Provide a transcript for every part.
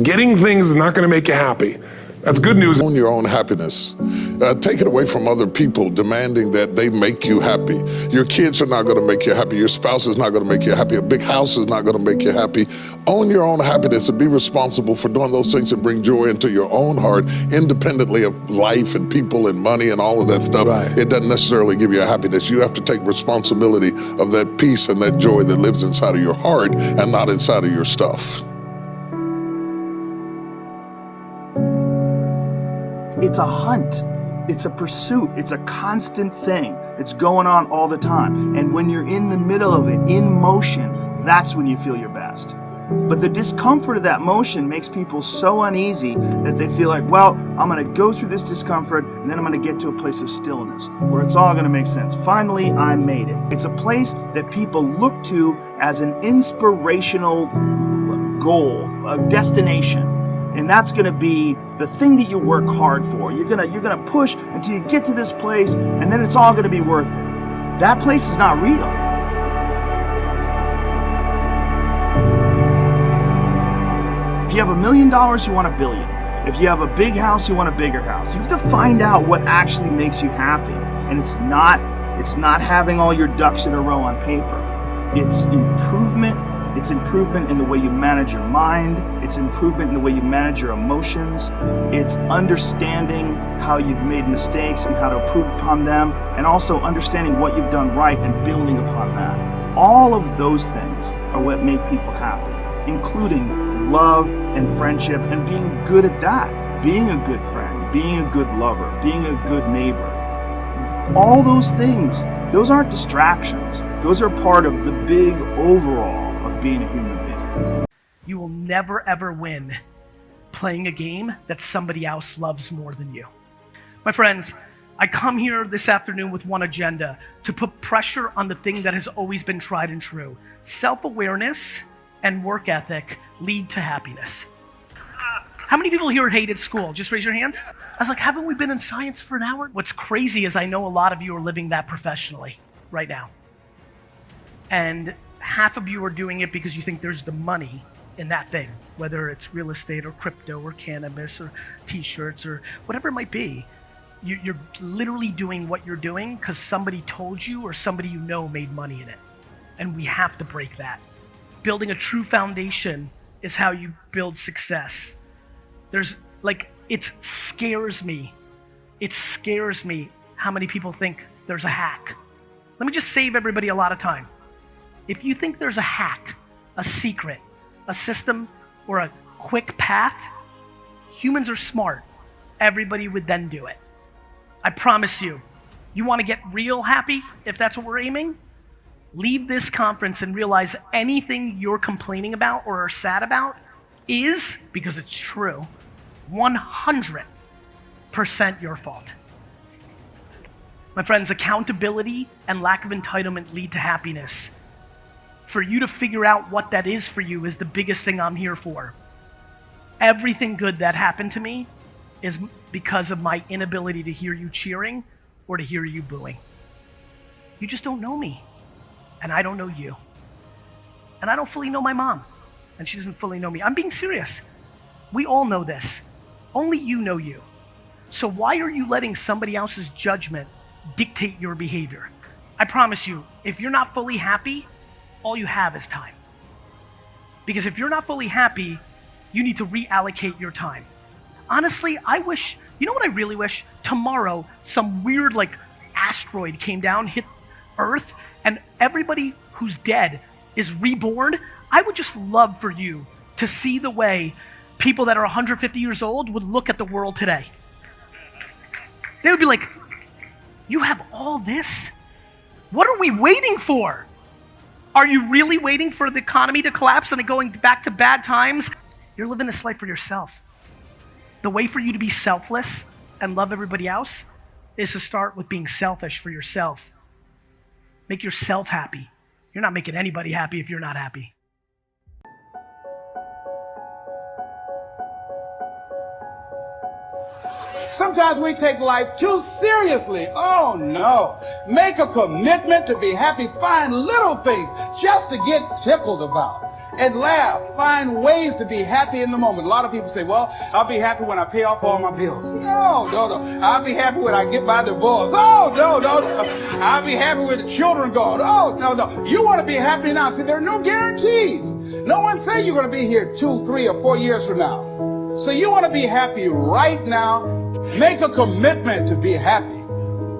Getting things is not going to make you happy. That's good news. Own your own happiness. Take it away from other people demanding that they make you happy. Your kids are not going to make you happy. Your spouse is not going to make you happy. A big house is not going to make you happy. Own your own happiness and be responsible for doing those things that bring joy into your own heart, independently of life and people and money and all of that stuff. Right. It doesn't necessarily give you a happiness. You have to take responsibility of that peace and that joy that lives inside of your heart and not inside of your stuff. It's a hunt. It's a pursuit. It's a constant thing. It's going on all the time. And when you're in the middle of it, in motion, that's when you feel your best. But the discomfort of that motion makes people so uneasy that they feel like, well, I'm going to go through this discomfort and then I'm going to get to a place of stillness where it's all going to make sense. Finally, I made it. It's a place that people look to as an inspirational goal, a destination. And that's going to be the thing that you work hard for. You're gonna push until you get to this place, and then it's all going to be worth it. That place is not real. If you have $1 million, you want $1 billion. If you have a big house, you want a bigger house. You have to find out what actually makes you happy, and it's not having all your ducks in a row on paper. It's improvement. It's improvement in the way you manage your mind. It's improvement in the way you manage your emotions. It's understanding how you've made mistakes and how to improve upon them, and also understanding what you've done right and building upon that. All of those things are what make people happy, including love and friendship and being good at that. Being a good friend, being a good lover, being a good neighbor. All those things, those aren't distractions. Those are part of the big overall being a human being. You will never ever win playing a game that somebody else loves more than you. My friends, I come here this afternoon with one agenda: to put pressure on the thing that has always been tried and true. Self-awareness and work ethic lead to happiness. How many people here hated school? Just raise your hands. I was like, haven't we been in science for an hour? What's crazy is I know a lot of you are living that professionally right now. And half of you are doing it because you think there's the money in that thing, whether it's real estate or crypto or cannabis or t-shirts or whatever it might be. You're literally doing what you're doing because somebody told you or somebody you know made money in it. And we have to break that. Building a true foundation is how you build success. It scares me. It scares me how many people think there's a hack. Let me just save everybody a lot of time. If you think there's a hack, a secret, a system, or a quick path, humans are smart. Everybody would then do it. I promise you. You want to get real happy, if that's what we're aiming? Leave this conference and realize anything you're complaining about or are sad about is, because it's true, 100% your fault. My friends, accountability and lack of entitlement lead to happiness. For you to figure out what that is for you is the biggest thing I'm here for. Everything good that happened to me is because of my inability to hear you cheering or to hear you booing. You just don't know me, and I don't know you. And I don't fully know my mom, and she doesn't fully know me. I'm being serious. We all know this. Only you know you. So why are you letting somebody else's judgment dictate your behavior? I promise you, if you're not fully happy, all you have is time. Because if you're not fully happy, you need to reallocate your time. Honestly, you know what I really wish? Tomorrow, some weird asteroid came down, hit Earth, and everybody who's dead is reborn. I would just love for you to see the way people that are 150 years old would look at the world today. They would be like, you have all this? What are we waiting for? Are you really waiting for the economy to collapse and it going back to bad times? You're living this life for yourself. The way for you to be selfless and love everybody else is to start with being selfish for yourself. Make yourself happy. You're not making anybody happy if you're not happy. Sometimes we take life too seriously. Oh no. Make a commitment to be happy. Find little things just to get tickled about. and laugh. Find ways to be happy in the moment. A lot of people say, well, I'll be happy when I pay off all my bills. No. I'll be happy when I get my divorce. Oh, no. I'll be happy with the children gone. Oh, no. You want to be happy now. See, there are no guarantees. No one says you're going to be here 2, 3, or 4 years from now. So you want to be happy right now. Make a commitment to be happy,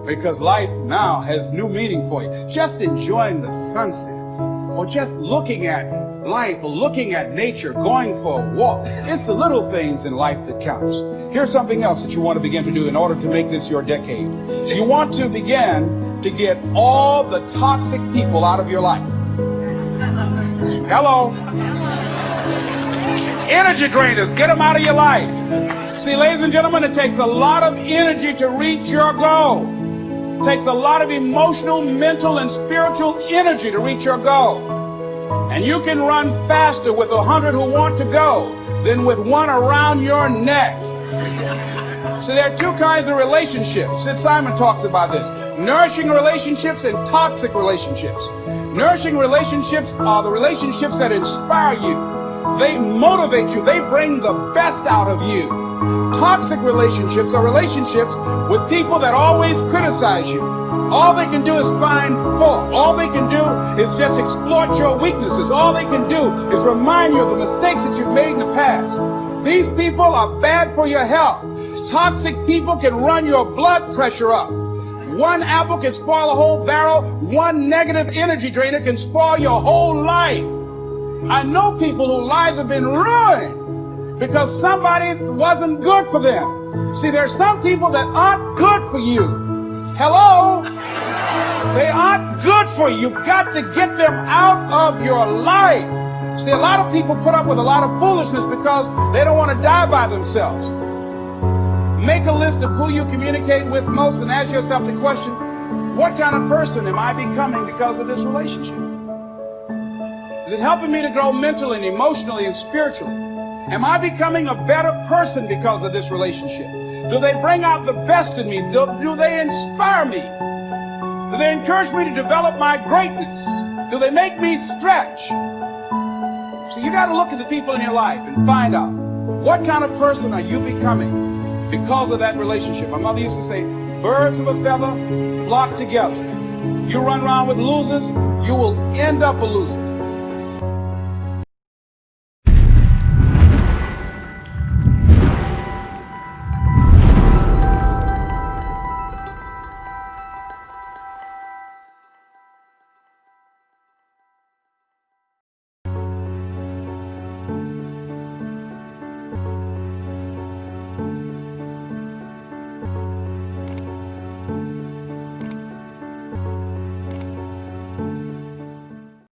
because life now has new meaning for you. Just enjoying the sunset, or just looking at life, or looking at nature, going for a walk. It's the little things in life that counts. Here's something else that you want to begin to do in order to make this your decade. You want to begin to get all the toxic people out of your life. Hello? Energy drainers, get them out of your life. See, ladies and gentlemen, it takes a lot of energy to reach your goal. It takes a lot of emotional, mental, and spiritual energy to reach your goal. And you can run faster with 100 who want to go than with one around your neck. So there are two kinds of relationships. Sid Simon talks about this. Nourishing relationships and toxic relationships. Nourishing relationships are the relationships that inspire you. They motivate you. They bring the best out of you. Toxic relationships are relationships with people that always criticize you. All they can do is find fault. All they can do is just exploit your weaknesses. All they can do is remind you of the mistakes that you've made in the past. These people are bad for your health. Toxic people can run your blood pressure up. One apple can spoil a whole barrel. One negative energy drainer can spoil your whole life. I know people whose lives have been ruined because somebody wasn't good for them. See, there are some people that aren't good for you. Hello? They aren't good for you. You've got to get them out of your life. See, a lot of people put up with a lot of foolishness because they don't want to die by themselves. Make a list of who you communicate with most and ask yourself the question, what kind of person am I becoming because of this relationship? Is it helping me to grow mentally and emotionally and spiritually? Am I becoming a better person because of this relationship? Do they bring out the best in me? Do they inspire me? Do they encourage me to develop my greatness? Do they make me stretch? So you got to look at the people in your life and find out, what kind of person are you becoming because of that relationship? My mother used to say, birds of a feather flock together. You run around with losers, you will end up a loser.